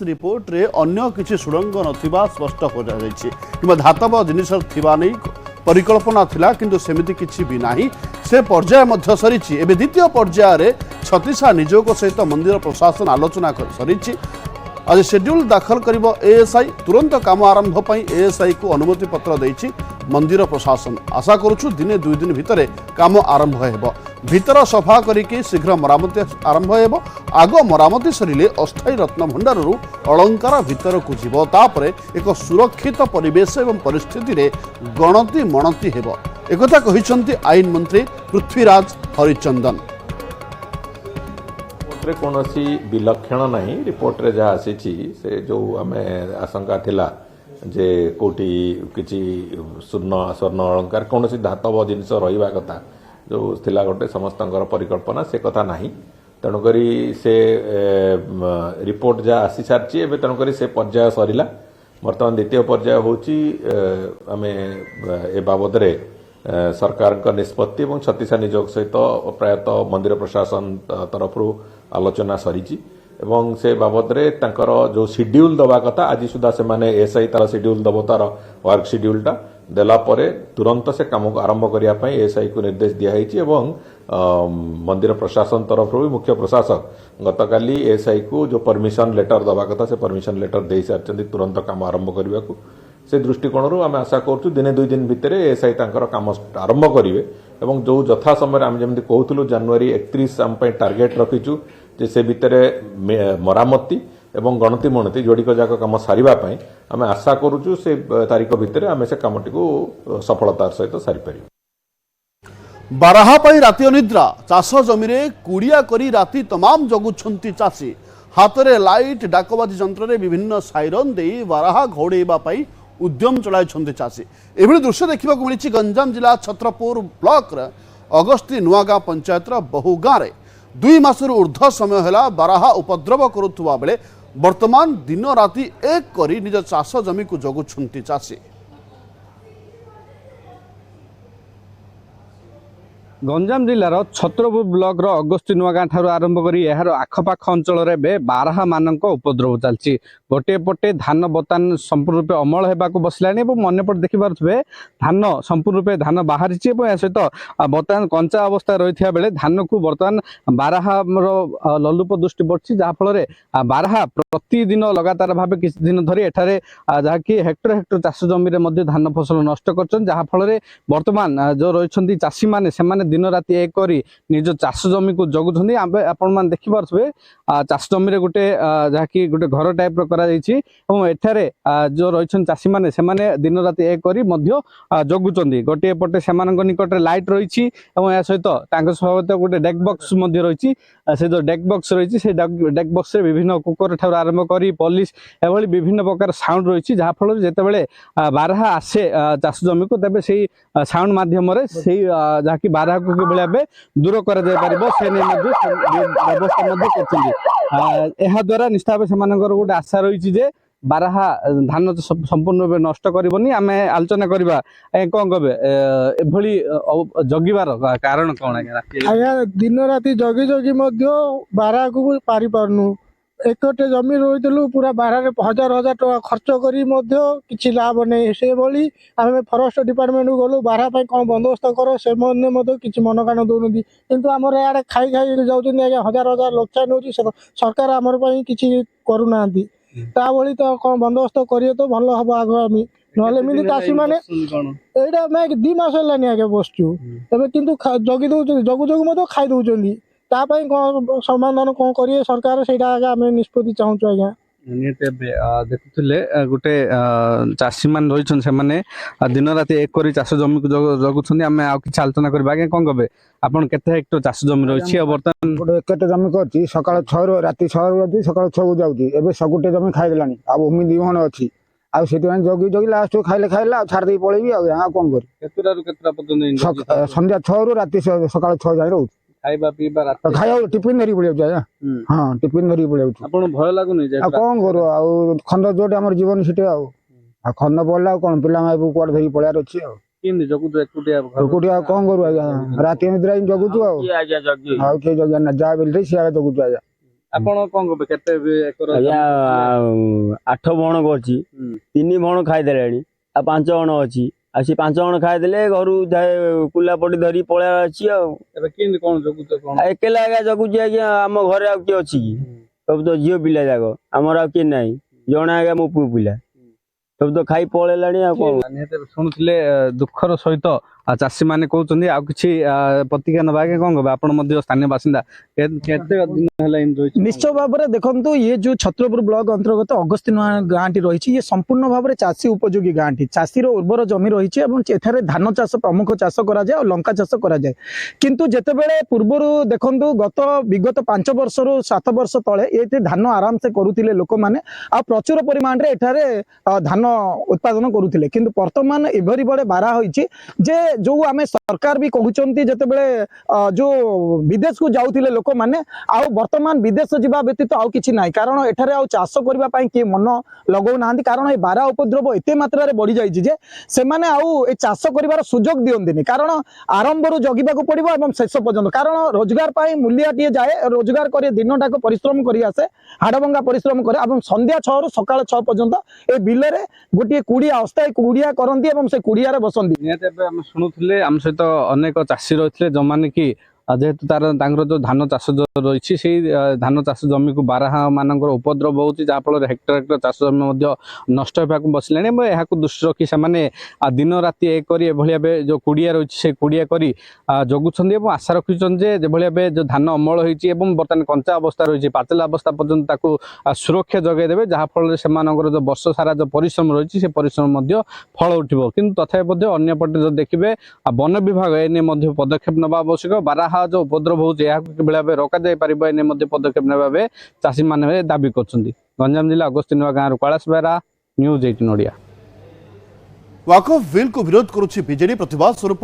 Report रे अन्य किसी सुड़ंग नथिबा स्पष्ट हो जाइछि किबा धातव जिनिस थिबा नै परिकल्पना थिला किंतु सेमिति किछि भी नाही से पर्याय मध्य सरीछि एबे द्वितीय पर्याय रे छत्तीसा नियोग सहित मंदिर प्रशासन आलोचना कर सरीछि आज शेड्यूल दाखल करिबो एएसआई तुरंत काम आरंभ पई एएसआई को अनुमति पत्र देछि मंदिर प्रशासन आशा करूछु दिने 2 दिन भितरे काम आरंभ हेबो भीतर सफा करिके शीघ्र मरामती आरंभ हेबो आगो मरामती सरिले अस्थायी रत्न भंडाररू अलंकार भीतर को जीवो तापरे एक सुरक्षित परिवेश एवं परिस्थिति रे गणति मणति हेबो एकथा कहिसंती आईन मंत्री पृथ्वीराज हरिचंदन। रिपोर्ट कौन विलक्षण नहीं रिपोर्ट रे जहाँ आसी से जो आम आशंका थिला जे कोटी किछि स्वर्ण अलंकार कौन धातव जिनस रहिबा कथा जो थिला गोटे समस्तंकर परिकल्पना से कथा नहीं तेणुकरी से रिपोर्ट जहाँ आसी सारी एवं तेणुकरी से पर्याय सरिला बर्तमान द्वितीय पर्याय होची आमे ए बाबद रे सरकार का निष्पत्ति और छत्तीसा नियोग सहित प्रायतः मंदिर प्रशासन तरफ आलोचना सरी एवं से बाबद रे तांकर जो शेड्यूल दबा कथा आज सुधा से माने एसआई तार शेड्यूल दब तार वर्क शेड्यूलटा देला परे तुरंत से काम को आरंभ करिया पई एसआई को निर्देश दिया है एवं मंदिर प्रशासन तरफ भी मुख्य प्रशासक गतकाली एसआई को जो परमिशन लेटर दबा कथा से परमिशन लेटर दे सारी तुरंत काम आरंभ करने को से दृष्टिकोण आम आशा करूँ दिने 2 दिन भितर एसआई तांकर काम आरंभ करेंगे और जो यथा समय आम जमी कहूँ जनवरी 31 आम टार्गेट रखीचु जे से भितर मरामती एवं गणति मणति जोड़िक जाक कम सारे आम आशा करूँ से तारीख भितर आम से कमटी को सफलतार सहित सारी पार। बाराहा पाई राति अनिद्रा चाष जमी कुड़िया करी राति तमाम जगुछंती चाषी हाथ में लाइट डाकबाजी जंत्र विभिन्न साइरन दे बाराहा घौड़ेबा पाई उद्यम चलाई चाषी एभली दृश्य देखा मिली गंजाम जिला छत्रपुर ब्लॉक अगस्ती नुआगाँ पंचायत बहु गाँव में 2 मासरू ऊर्ध्व समय है बाराहा उपद्रव करुवा बेले वर्तमान दिन राति एक करी निज चाष जमी को जगुछंती चाषी। गंजाम जिलार छत्रपुर ब्लॉक अगस्ती नुआगाँ ठार आरंभ करी यार आखपाख अंचल बाराहा मानक उपद्रव चलती गोटे पटे धान बर्तमान संपूर्ण रूपे अमल होगा बसला मन पटे देखिपे धान संपूर्ण रूपे धान बाहरी सहित बर्तमान कंचा अवस्था रही बेले धान को बर्तमान बाराहा ललुप दृष्टि पड़ी जहाँफल बाराहा प्रतिदिन लगातार भाव किसी दिन धरी एठारे जहाँकि हेक्टर हेक्टर चाष जमी धान फसल नष्ट कर जहाँफल बर्तमान जो रही चाषी मैंने दिन राति एक करी निज चाष जमी को जगुछंती आपण मान देखि पारथबे चाष जमी रे गोटे जहाँकि गोटे घर टाइप रो करा जायछि एवं एठारे जो रहिछन चाषी माने से माने दिन राति एक करी मध्य जगुछंती गोटे पटे सेमानक निकट रे लाइट रहिछि एवं या सहित तांक सहित गोटे डेक बॉक्स मध्य रहिछि से जो डेक बॉक्स रहिछि से डेक बॉक्स रे विभिन्न कुकर ठार आरंभ करी पुलिस एभली विभिन्न प्रकार साउंड रहिछि जहा फल जेते बेले बारहा आसे चाष जमी को तबे सेही साउंड माध्यम रे सेही जहाँकि बारहा को किभली दूर कर व्यवस्था द्वारा निष्ठा भाव से गोटे आशा रही है बारहा धान संपूर्ण रूप नष्ट करनी आम आलोचना करवा कौन कहे एभली जगिबार कारण कौन आज्ञा दिन राति जगी जगी बारहा को पारि पारनु एकटे जमी रही पूरा बारह हजार हजार टका खर्च करी किसी लाभ नहीं से भली आम फरेस्ट डिपार्टमेंट को गलु बारह कौन बंदोबस्त कर से किसी मन कान दौरान कितु आम इे खाई खाई जाऊँ आज्ञा हजार हजार लोकसान हो सरकार आमर किसी करूना भली तो कौन बंदोबस्त करिए तो भल हम आगामी ना चाषी मैंने यहाँ आम 2 मास है आगे बसचु एवं कितु जगी दौरान जगु जगु खाई दौरान तापाई कौन समाधान कौन करिए सरकार से आम निष्पत्ति चाहूँ आज्ञा देखुले गोटे चाषी मान रही से दिन राति एक करी चाष जमी को जगुछंती आम आ कि आलोचना करबा आगे कौन कहे आपन केते हेक्टर चाष जमी रही बर्तमान गोटे एकटे जमी करछि सकाळ 6 रु राति 6 रु जाउछि सकाळ 6 को जाउछि एबे सगुटे जमी खाइ देलानी आ भूमि दिवहन अछि आ सेति जगी जगी लास्ट खाइले खाइला छाड़ दे पळेबी आ कोन करी केतरा रु केतरा पर्यंत संध्या 6 रु राति सकाळ 6 जाय रहउ खाइबा पीबा रात खाइबा टिफिन धरी पड़े जाए हाँ टिफिन धरी पड़े आपन भय लागुनी जे कौन करू आ खंड जोटे हमर जीवन सिटे आ खंड पड़ला कौन पिला माई कुआड़ धरी पड़ार अछि आ किन जगु एकुटिया कौन करू आज्ञा राति निद्रा जगुछु आ के जगया ना जा बेल रे सिया जगुछु आज्ञा ଆପଣ କଣ କହିବେ କେତେ ଏକର ଆଜ୍ଞା 8 ବଣ କରିଛି, 3 ବଣ ଖାଇଦେଲାଣି, ଆଉ 5 ବଣ ଅଛି। ଆଉ ସେ 5 ବଣ ଖାଇଦେଲେ ଘରୁ କୁଲା ପଟି ଧରି ପଳେଇ ଅଛି। ଆଉ ଏବେ କେମିତି କଣ ଜଗୁଛ କଣ? ଏକେଲା ଆଜ୍ଞା ଜଗୁଛି ଆଜ୍ଞା। ଆମ ଘରେ ଆଉ କିଏ ଅଛି କି? ସବୁ ତ ଝିଅ ପିଲା ଯାକ, ଆମର ଆଉ କିଏ ନାହିଁ। ଜଣେ ଆଜ୍ଞା ମୋ ପୁଅ ପିଲା, ସବୁ ତ ଖାଇ ପଳେଇଲାଣି। ଆଉ କଣ ନିହାତି ଶୁଣୁଥିଲେ ଦୁଃଖର ସହିତ ଚାଷୀ ମାନେ କହୁଛନ୍ତି। ଆଉ କିଛି ପ୍ରତିକ୍ରିୟା ନେବା ଆଜ୍ଞା କଣ କହିବେ? ଆପଣ ମଧ୍ୟ ସ୍ଥାନୀୟ ବାସିନ୍ଦା, କେତେ ଦିନ ହେଲା ଏମିତି ରହିଛି? ନିଶ୍ଚୟ ଭାବରେ ଦେଖନ୍ତୁ, ଇଏ ଯୋଉ ଛତ୍ରପୁର ବ୍ଲକ ଅନ୍ତର୍ଗତ ଅଗସ୍ତିନ ଗାଁଟି ରହିଛି, ଇଏ ସମ୍ପୂର୍ଣ୍ଣ ଭାବରେ ଚାଷୀ ଉପଯୋଗୀ ଗାଁଟି। ଚାଷୀର ଉର୍ବର ଜମି ରହିଛି ଏବଂ ଏଠାରେ ଧାନ ଚାଷ ପ୍ରମୁଖ ଚାଷ କରାଯାଏ ଆଉ ଲଙ୍କା ଚାଷ କରାଯାଏ। କିନ୍ତୁ ଯେତେବେଳେ ପୂର୍ବରୁ ଦେଖନ୍ତୁ ବିଗତ 5 ବର୍ଷରୁ 7 ବର୍ଷ ତଳେ ଏଠି ଧାନ ଆରାମସେ କରୁଥିଲେ ଲୋକମାନେ, ଆଉ ପ୍ରଚୁର ପରିମାଣରେ ଏଠାରେ ଧାନ ଉତ୍ପାଦନ କରୁଥିଲେ। କିନ୍ତୁ ବର୍ତ୍ତମାନ ଏଭଳି ବଡ ବାରା ହୋଇଛି ଯେ ଯୋଉ ଆମେ ସରକାର ବି କହୁଛନ୍ତି ଯେତେବେଳେ ଯୋଉ ବିଦେଶକୁ ଯାଉଥିଲେ ଲୋକମାନେ, ଆଉ ବର୍ତ୍ତମାନ ବିଦେଶ ଯିବା ବ୍ୟତୀତ ଆଉ କିଛି ନାହିଁ। କାରଣ ଏଠାରେ ଆଉ ଚାଷ କରିବା ପାଇଁ କିଏ ମନ ଲଗାଉନାହାନ୍ତି। କାରଣ ଏ ବାରା ଉପଦ୍ରବ ଏତେ ମାତ୍ରାରେ ବଢି ଯାଇଛି ଯେ ସେମାନେ ଆଉ ଏ ଚାଷ କରିବାର ସୁଯୋଗ ଦିଅନ୍ତିନି। କାରଣ ଆରମ୍ଭରୁ ଜଗିବାକୁ ପଡିବ ଏବଂ ଶେଷ ପର୍ଯ୍ୟନ୍ତ। କାରଣ ରୋଜଗାର ପାଇଁ ମୂଲିଆଟିଏ ଯାଏ, ରୋଜଗାର କରି ଦିନଟାକୁ ପରିଶ୍ରମ କରି ଆସେ, ହାଡ଼ଭଙ୍ଗା ପରିଶ୍ରମ କରେ ଏବଂ ସନ୍ଧ୍ୟା 6ରୁ ସକାଳ 6 ପର୍ଯ୍ୟନ୍ତ ଏ ବିଲରେ ଗୋଟିଏ କୁଡ଼ିଆ ଅସ୍ଥାୟୀ କୁଡ଼ିଆ କରନ୍ତି ଏବଂ ସେ କୁଡ଼ିଆରେ ବସନ୍ତି। ନିହାତି ଏବେ ଆମେ ଶୁଣୁଥିଲେ, ଆମ ସହିତ ଅନେକ ଚାଷୀ ରହିଥିଲେ ଯେଉଁମାନେ କି ଯେହେତୁ ତାଙ୍କର ଯୋଉ ଧାନ ଚାଷ ରହିଛି, ସେଇ ଧାନ ଚାଷ ଜମିକୁ ବାରାହା ମାନଙ୍କର ଉପଦ୍ରବ ହେଉଛି, ଯାହାଫଳରେ ହେକ୍ଟର ହେକ୍ଟର ଚାଷ ଜମି ମଧ୍ୟ ନଷ୍ଟ ହେବାକୁ ବସିଲାଣି। ଏବଂ ଏହାକୁ ଦୃଷ୍ଟି ରଖି ସେମାନେ ଦିନ ରାତି ଏକ କରି ଏଭଳି ଭାବେ ଯୋଉ କୁଡ଼ିଆ ରହିଛି ସେ କୁଡ଼ିଆ କରି ଜଗୁଛନ୍ତି ଏବଂ ଆଶା ରଖିଛନ୍ତି ଯେ ଯେଭଳି ଭାବେ ଯୋଉ ଧାନ ଅମଳ ହୋଇଛି ଏବଂ ବର୍ତ୍ତମାନ କଞ୍ଚା ଅବସ୍ଥା ରହିଛି, ପାଚିଲା ଅବସ୍ଥା ପର୍ଯ୍ୟନ୍ତ ତାକୁ ସୁରକ୍ଷା ଯୋଗାଇ ଦେବେ, ଯାହାଫଳରେ ସେମାନଙ୍କର ଯୋଉ ବର୍ଷ ସାରା ଯୋଉ ପରିଶ୍ରମ ରହିଛି ସେ ପରିଶ୍ରମ ମଧ୍ୟ ଫଳ ଉଠିବ। କିନ୍ତୁ ତଥାପି ମଧ୍ୟ ଅନ୍ୟପଟେ ଯଦି ଦେଖିବେ ବନ ବିଭାଗ ଏନେଇ ମଧ୍ୟ ପଦକ୍ଷେପ ନେବା ଆବଶ୍ୟକ। ବାରାହା ଯୋଉ ଉପଦ୍ରବ ହେଉଛି ଏହାକୁ କିଭଳି ଭାବେ ରୋକାଯାଇ ପାରିବ ଏନେଇ ମଧ୍ୟ ପଦକ୍ଷେପ ନେବା ଭାବେ ଚାଷୀମାନେ ଦାବି କରୁଛନ୍ତି। ଗଞ୍ଜାମ ଜିଲ୍ଲା ଅଗସ୍ତିନୁଆ ଗାଁରୁ କୈଳାସ ବେହେରା, ନ୍ୟୁଜ୍ 18 ଓଡ଼ିଆ। ୱାକଫ ବିଲ୍କୁ ବିରୋଧ କରୁଛି ବିଜେଡି। ପ୍ରତିବାଦ ସ୍ୱରୂପ